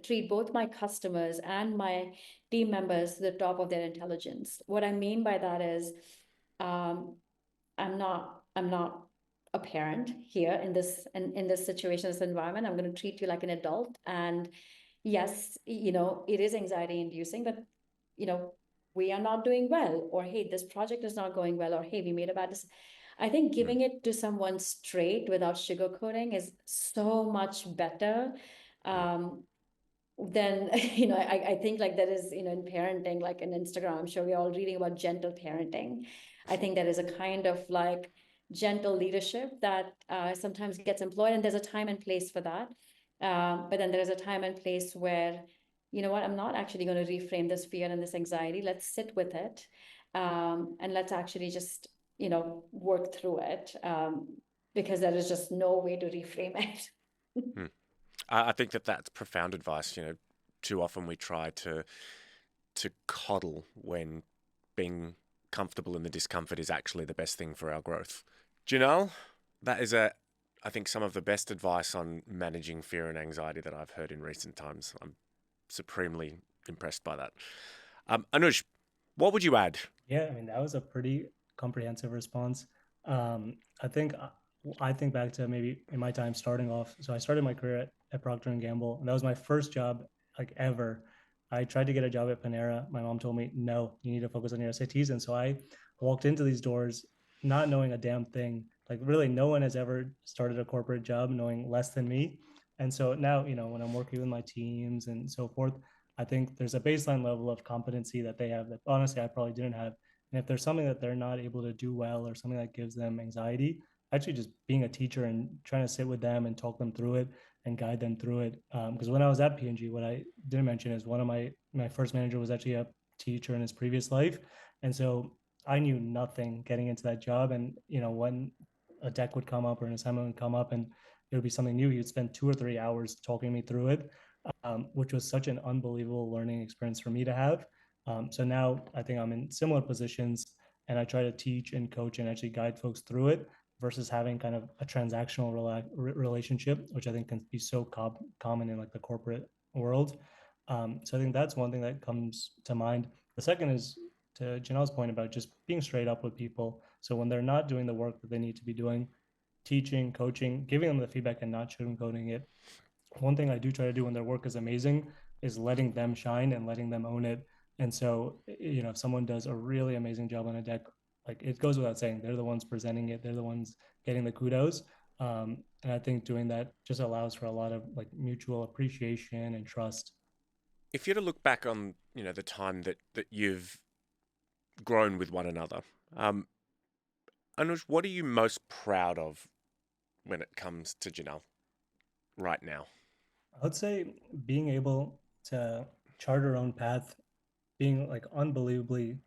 treat both my customers and my team members to the top of their intelligence. What I mean by that is, um, I'm not a parent here in this situation, this environment. I'm going to treat you like an adult. And yes, it is anxiety inducing, but we are not doing well, or hey, this project is not going well, or hey, we made a bad decision. I think giving it to someone straight without sugarcoating is so much better. Um, then I think like that is in parenting, like in Instagram, I'm sure we're all reading about gentle parenting. I think there is a kind of like gentle leadership that sometimes gets employed, and there's a time and place for that. But then there's a time and place where, you know what, I'm not actually going to reframe this fear and this anxiety. Let's sit with it, and let's actually just work through it, because there is just no way to reframe it. Hmm. I think that that's profound advice. Too often we try to coddle when being comfortable in the discomfort is actually the best thing for our growth. Jinal, that is I think some of the best advice on managing fear and anxiety that I've heard in recent times. I'm supremely impressed by that. Anuj, what would you add? Yeah, I mean, that was a pretty comprehensive response. I think back to maybe in my time starting off. So I started my career at Procter and Gamble, and that was my first job like ever. I tried to get a job at Panera. My mom told me, no, you need to focus on your SATs. And so I walked into these doors not knowing a damn thing. Like really, no one has ever started a corporate job knowing less than me. And so now, when I'm working with my teams and so forth, I think there's a baseline level of competency that they have that honestly I probably didn't have. And if there's something that they're not able to do well or something that gives them anxiety, actually just being a teacher and trying to sit with them and talk them through it and guide them through it. Because when I was at P&G, what I didn't mention is one of my first manager was actually a teacher in his previous life, and so I knew nothing getting into that job. And when a deck would come up or an assignment would come up and it would be something new, he would spend 2 or 3 hours talking me through it, which was such an unbelievable learning experience for me to have. So now I think I'm in similar positions and I try to teach and coach and actually guide folks through it versus having kind of a transactional relationship, which I think can be so common in like the corporate world. So I think that's one thing that comes to mind. The second is to Janelle's point about just being straight up with people. So when they're not doing the work that they need to be doing, teaching, coaching, giving them the feedback and not sugarcoating it. One thing I do try to do when their work is amazing is letting them shine and letting them own it. And so, if someone does a really amazing job on a deck, like it goes without saying, they're the ones presenting it, they're the ones getting the kudos. And I think doing that just allows for a lot of like mutual appreciation and trust. If you're to look back on, the time that you've grown with one another, Anuj, what are you most proud of when it comes to Jinal right now? I would say being able to chart our own path, being like unbelievably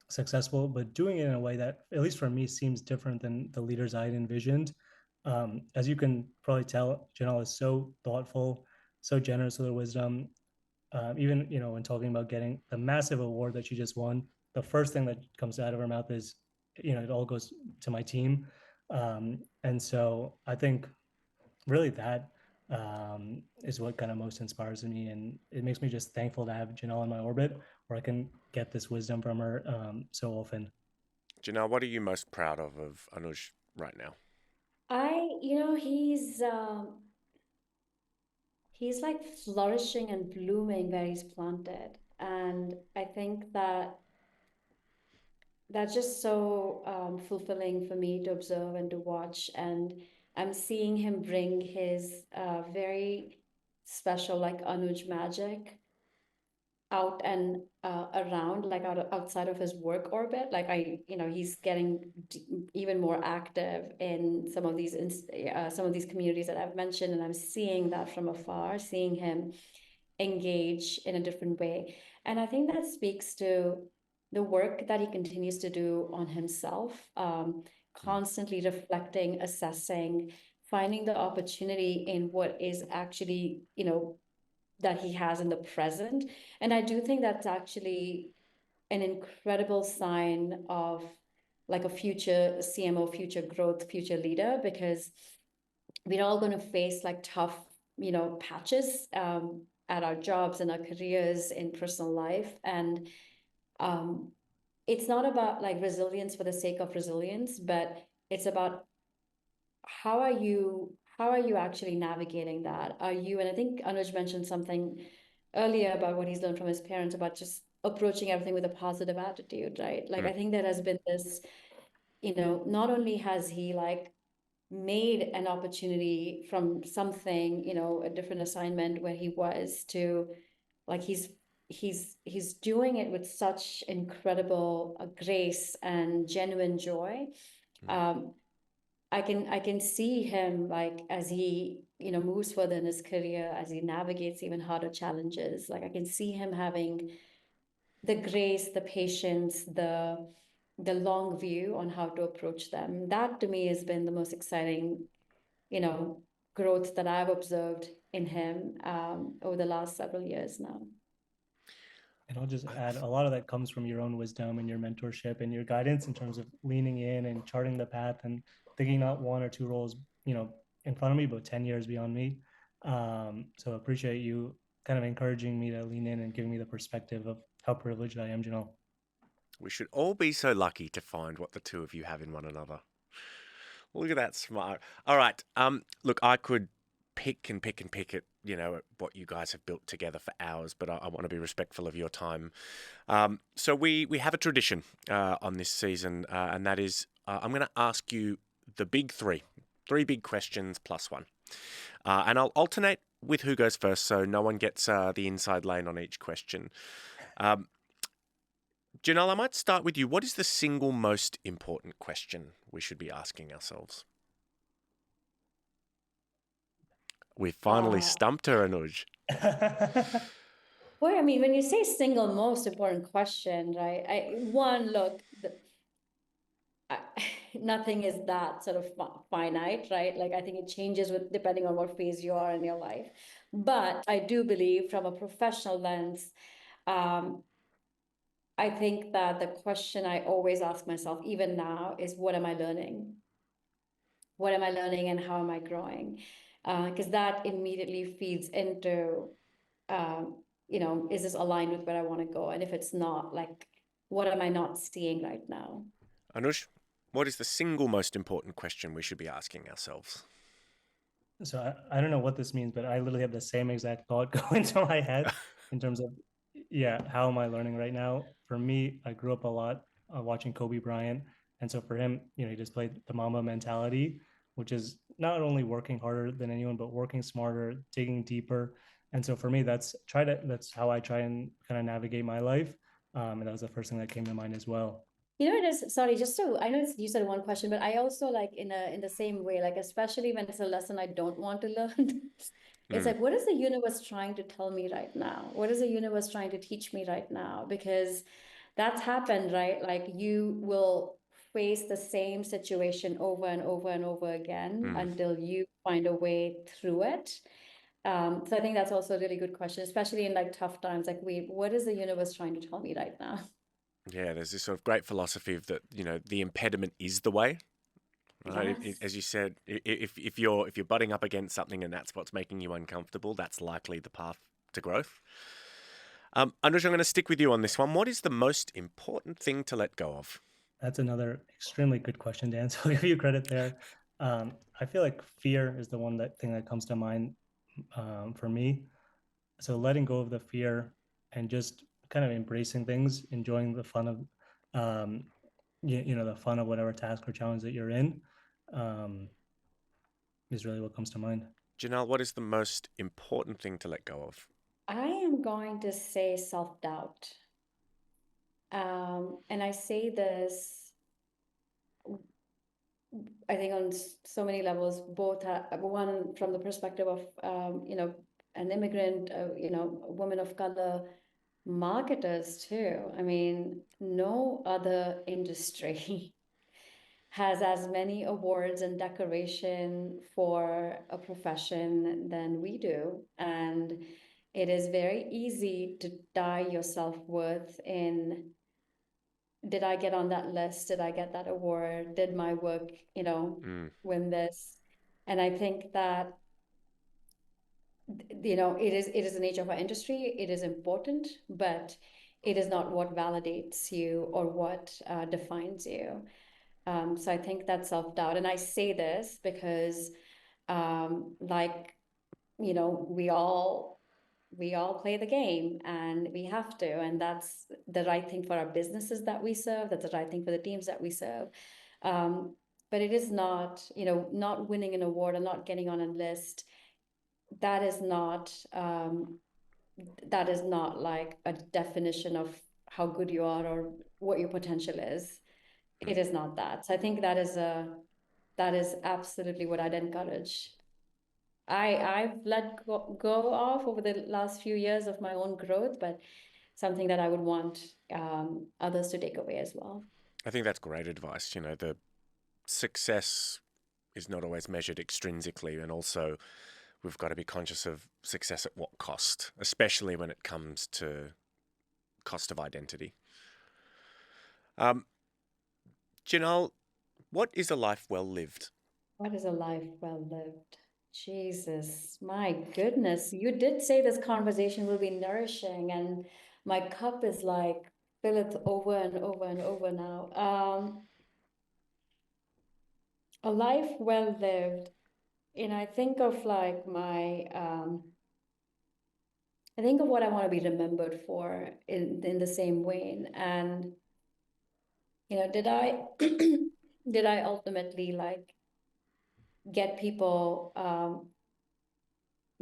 successful, but doing it in a way that, at least for me, seems different than the leaders I had envisioned. As you can probably tell, Janelle is so thoughtful, so generous with her wisdom. Even when talking about getting the massive award that she just won, the first thing that comes out of her mouth is, it all goes to my team. And so I think really that is what kind of most inspires me, and it makes me just thankful to have Janelle in my orbit where I can get this wisdom from her so often. Jinal, what are you most proud of Anuj right now? He's like flourishing and blooming where he's planted. And I think that that's just so fulfilling for me to observe and to watch. And I'm seeing him bring his very special, like Anuj magic out and around, like outside of his work orbit. Like he's getting even more active in some of these communities that I've mentioned, and I'm seeing that from afar, seeing him engage in a different way. And I think that speaks to the work that he continues to do on himself, constantly reflecting, assessing, finding the opportunity in what is actually, that he has in the present. And I do think that's actually an incredible sign of like a future CMO, future growth, future leader, because we're all going to face like tough, patches at our jobs and our careers in personal life. And um, it's not about like resilience for the sake of resilience, but it's about how are you actually navigating that? Are you, and I think Anuj mentioned something earlier about what he's learned from his parents about just approaching everything with a positive attitude, right? Like I think there has been this, not only has he like made an opportunity from something, a different assignment where he was to like he's doing it with such incredible grace and genuine joy. Um, I can see him like as he moves further in his career, as he navigates even harder challenges. Like I can see him having the grace, the patience, the long view on how to approach them. That to me has been the most exciting, you know, growth that I've observed in him over the last several years now. And I'll just add, a lot of that comes from your own wisdom and your mentorship and your guidance in terms of leaning in and charting the path and thinking not one or two roles, in front of me, but 10 years beyond me. So appreciate you kind of encouraging me to lean in and giving me the perspective of how privileged I am, Jinal. We should all be so lucky to find what the two of you have in one another. Look at that smart. All right. Look, I could pick and pick and pick at what you guys have built together for hours, but I want to be respectful of your time. So we have a tradition on this season, and that is I'm going to ask you the big three big questions plus one, and I'll alternate with who goes first, so no one gets the inside lane on each question. Jinal, I might start with you. What is the single most important question we should be asking ourselves? We finally stumped her, Anuj. Well, I mean, when you say single most important question, right? Look, I, nothing is that sort of finite, right? Like I think it changes with depending on what phase you are in your life. But I do believe from a professional lens, um, I think that the question I always ask myself, even now, is what am I learning? What am I learning and how am I growing? Because that immediately feeds into, is this aligned with where I want to go? And if it's not, like, what am I not seeing right now? Anuj, what is the single most important question we should be asking ourselves? So I don't know what this means, but I literally have the same exact thought go into my head in terms of, yeah, how am I learning right now? For me, I grew up a lot watching Kobe Bryant. And so for him, he displayed the Mamba mentality, which is not only working harder than anyone, but working smarter, digging deeper. And so for me, that's how I try and kind of navigate my life. And that was the first thing that came to mind as well. It is, sorry, just so I know you said one question, but I also like in the same way, like especially when it's a lesson I don't want to learn. It's like, what is the universe trying to tell me right now? What is the universe trying to teach me right now? Because that's happened, right? Like you will face the same situation over and over and over again until you find a way through it. So I think that's also a really good question, especially in like tough times. Like, what is the universe trying to tell me right now? Yeah, there's this sort of great philosophy of that, the impediment is the way. Right? Yes. As you said, if you're butting up against something and that's what's making you uncomfortable, that's likely the path to growth. Anuj, I'm going to stick with you on this one. What is the most important thing to let go of? That's another extremely good question, Dan. So I'll give you credit there. I feel like fear is the thing that comes to mind for me. So letting go of the fear and just kind of embracing things, enjoying the fun of, the fun of whatever task or challenge that you're in, um, is really what comes to mind. Jinal, what is the most important thing to let go of? I am going to say self-doubt. And I say this, I think on so many levels, both one from the perspective of, an immigrant, a woman of color, marketers too. I mean, no other industry has as many awards and decoration for a profession than we do. And it is very easy to tie your self-worth in, did I get on that list? Did I get that award? Did my work, win this? And I think that, it is the nature of our industry. It is important, but it is not what validates you or what defines you. So I think that self-doubt, and I say this because, like, we all play the game, and we have to, and that's the right thing for our businesses that we serve. That's the right thing for the teams that we serve. Um, but it is not, not winning an award or not getting on a list. That is not like a definition of how good you are or what your potential is. It is not that. So I think that is absolutely what I'd encourage. I've let go of over the last few years of my own growth, but something that I would want others to take away as well. I think that's great advice. The success is not always measured extrinsically, and also we've got to be conscious of success at what cost, especially when it comes to cost of identity. Jinal, what is a life well lived? What is a life well lived? Jesus, my goodness. You did say this conversation will be nourishing, and my cup is like filleth over and over and over now. A life well lived, I think of like I think of what I want to be remembered for in the same vein. And did I did I ultimately like get people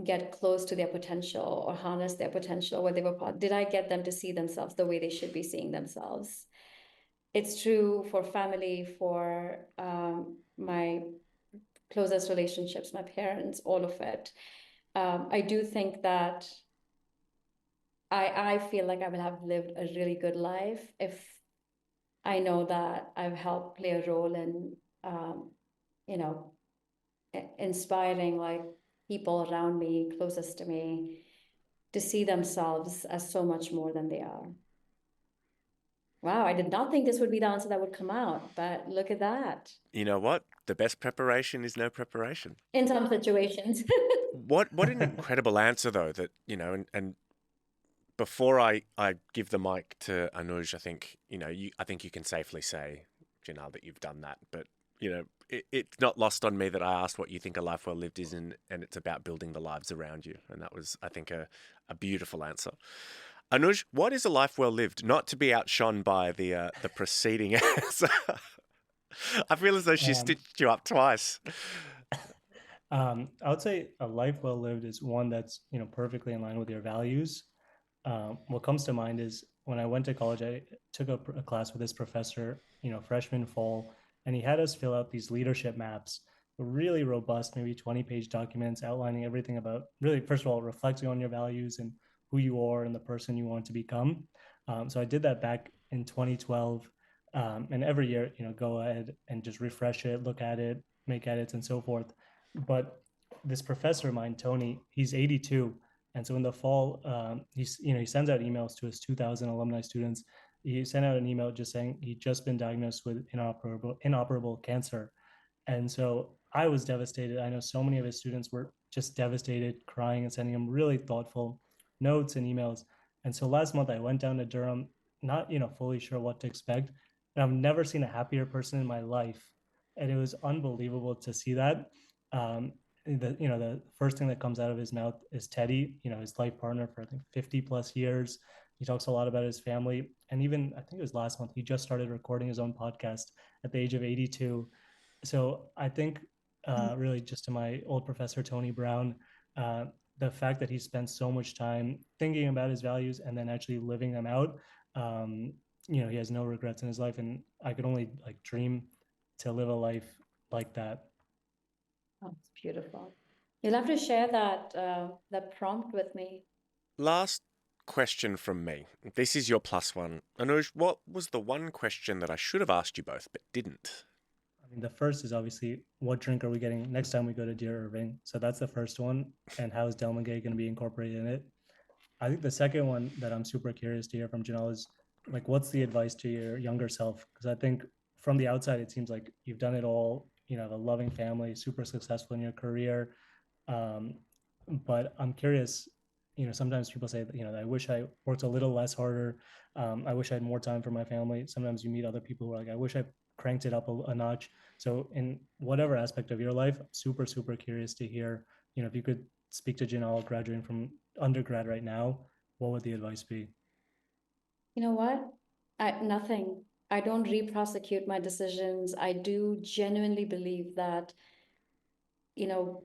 get close to their potential or harness their potential where they were part? Did I get them to see themselves the way they should be seeing themselves? It's true for family, for my closest relationships, my parents, all of it. I do think that I feel like I will have lived a really good life if I know that I've helped play a role in, you know, inspiring like people around me, closest to me, to see themselves as so much more than they are. Wow, I did not think this would be the answer that would come out, but look at that. You know what? The best preparation is no preparation. In some situations. What an incredible answer, though, that, and before I give the mic to Anuj, I think, I think you can safely say, Jinal, that you've done that. But, it's not lost on me that I asked what you think a life well lived is, and it's about building the lives around you. And that was, I think, a beautiful answer. Anuj, what is a life well lived? Not to be outshone by the preceding answer. I feel as though she stitched you up twice. I would say a life well lived is one that's perfectly in line with your values. What comes to mind is when I went to college, I took a class with this professor, freshman fall, and he had us fill out these leadership maps, really robust, maybe 20-page documents outlining everything about really, first of all, reflecting on your values and who you are and the person you want to become. So I did that back in 2012. And every year, go ahead and just refresh it, look at it, make edits and so forth. But this professor of mine, Tony, he's 82. And so in the fall, he sends out emails to his 2,000 alumni students. He sent out an email just saying he'd just been diagnosed with inoperable cancer. And so I was devastated. I know so many of his students were just devastated, crying and sending him really thoughtful notes and emails. And so last month I went down to Durham, not, fully sure what to expect. And I've never seen a happier person in my life. And it was unbelievable to see that. The first thing that comes out of his mouth is Teddy, his life partner for I think 50 plus years. He talks a lot about his family. And even I think it was last month, he just started recording his own podcast at the age of 82. So I think really just to my old professor, Tony Brown, the fact that he spent so much time thinking about his values and then actually living them out, he has no regrets in his life. And I could only like dream to live a life like that. Oh, it's beautiful. You'll have to share that prompt with me. Last question from me. This is your plus one. Anuj, what was the one question that I should have asked you both but didn't? I mean, the first is obviously what drink are we getting next time we go to Deer Irving? So that's the first one. And how is Delmagay going to be incorporated in it? I think the second one that I'm super curious to hear from Jinal is like, what's the advice to your younger self? Because I think from the outside, it seems like you've done it all. have a loving family, super successful in your career. But I'm curious, sometimes people say, I wish I worked a little less harder. I wish I had more time for my family. Sometimes you meet other people who are like, I wish I cranked it up a notch. So in whatever aspect of your life, super, super curious to hear, if you could speak to Jinal graduating from undergrad right now, what would the advice be? You know what? Nothing. I don't re-prosecute my decisions. I do genuinely believe that, you know,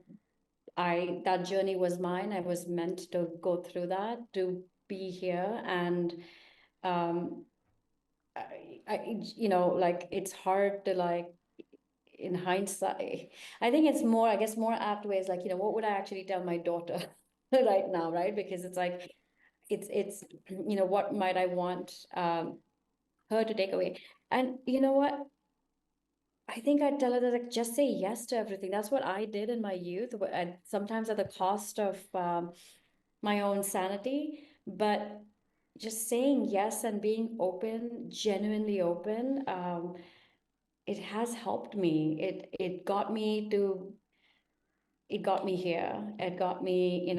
that journey was mine. I was meant to go through that, to be here. And um like it's hard to like in hindsight. I think it's more, I guess more apt ways like, what would I actually tell my daughter right now, right? Because it's like it's what might I want her to take away? And you know what? I think I'd tell her that like just say yes to everything. That's what I did in my youth, and sometimes at the cost of my own sanity. But just saying yes and being open, genuinely open, it has helped me. It got me here. It got me,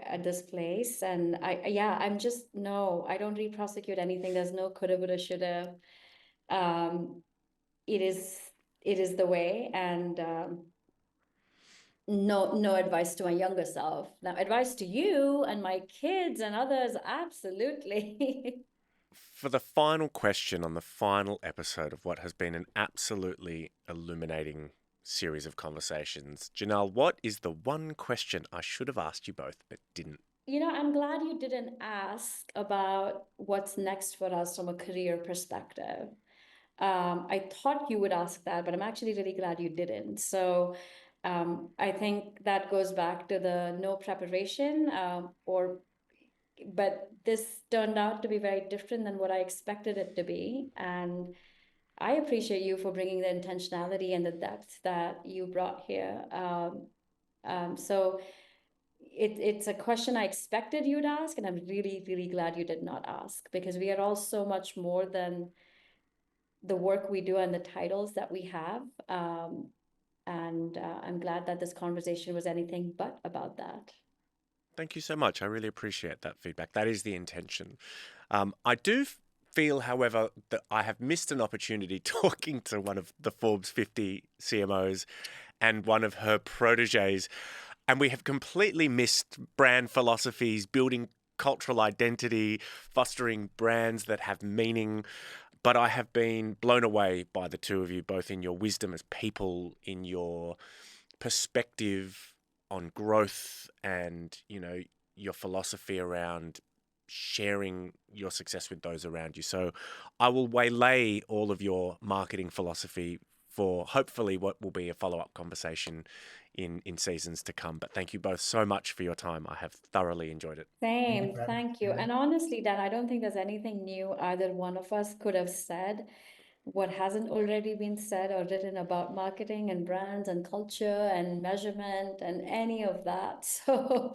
at this place. And yeah, I'm just, no, I don't re-prosecute anything. There's no coulda, woulda, shoulda. Um, it is, it is the way. And no advice to my younger self. Now, advice to you and my kids and others, absolutely. For the final question on the final episode of what has been an absolutely illuminating series of conversations, Jinal, what is the one question I should have asked you both but didn't? I'm glad you didn't ask about what's next for us from a career perspective. I thought you would ask that, but I'm actually really glad you didn't. So I think that goes back to the no preparation, but this turned out to be very different than what I expected it to be. And I appreciate you for bringing the intentionality and the depth that you brought here. So it's a question I expected you'd ask, and I'm really, really glad you did not ask, because we are all so much more than the work we do and the titles that we have. And I'm glad that this conversation was anything but about that. Thank you so much. I really appreciate that feedback. That is the intention. I do feel, however, that I have missed an opportunity talking to one of the Forbes 50 CMOs and one of her proteges, and we have completely missed brand philosophies, building cultural identity, fostering brands that have meaning. But I have been blown away by the two of you, both in your wisdom as people, in your perspective on growth, and your philosophy around sharing your success with those around you. So I will waylay all of your marketing philosophy for hopefully what will be a follow-up conversation in seasons to come. But thank you both so much for your time. I have thoroughly enjoyed it. Same, thank you. And honestly, Dan, I don't think there's anything new either one of us could have said what hasn't already been said or written about marketing and brands and culture and measurement and any of that. So,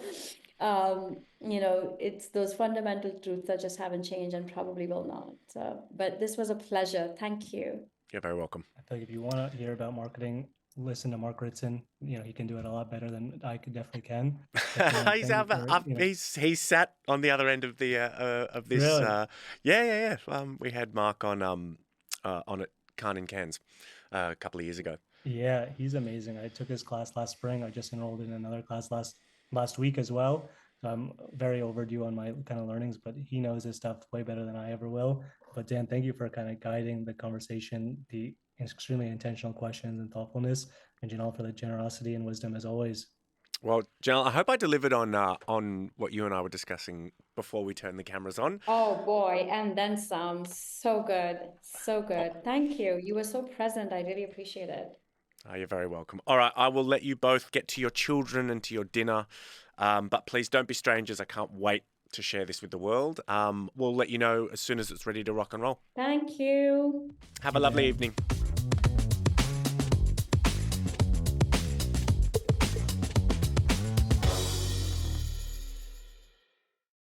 it's those fundamental truths that just haven't changed and probably will not. So, but this was a pleasure. Thank you. You're very welcome. I feel like if you want to hear about marketing, listen to Mark Ritson. He can do it a lot better than I could definitely can. He's sat on the other end of the of this. Really? Yeah. We had Mark on at Cannes Cans a couple of years ago. Yeah, he's amazing. I took his class last spring. I just enrolled in another class last week as well. So I'm very overdue on my kind of learnings, but he knows his stuff way better than I ever will. But Dan, thank you for kind of guiding the conversation, the extremely intentional questions and thoughtfulness, and Janelle for the generosity and wisdom as always. Well, Janelle, I hope I delivered on what you and I were discussing before we turned the cameras on. Oh boy, and then some. So good. So good. Thank you. You were so present. I really appreciate it. Oh, you're very welcome. All right, I will let you both get to your children and to your dinner. But please don't be strangers. I can't wait to share this with the world. We'll let you know as soon as it's ready to rock and roll. Thank you. Have a lovely evening.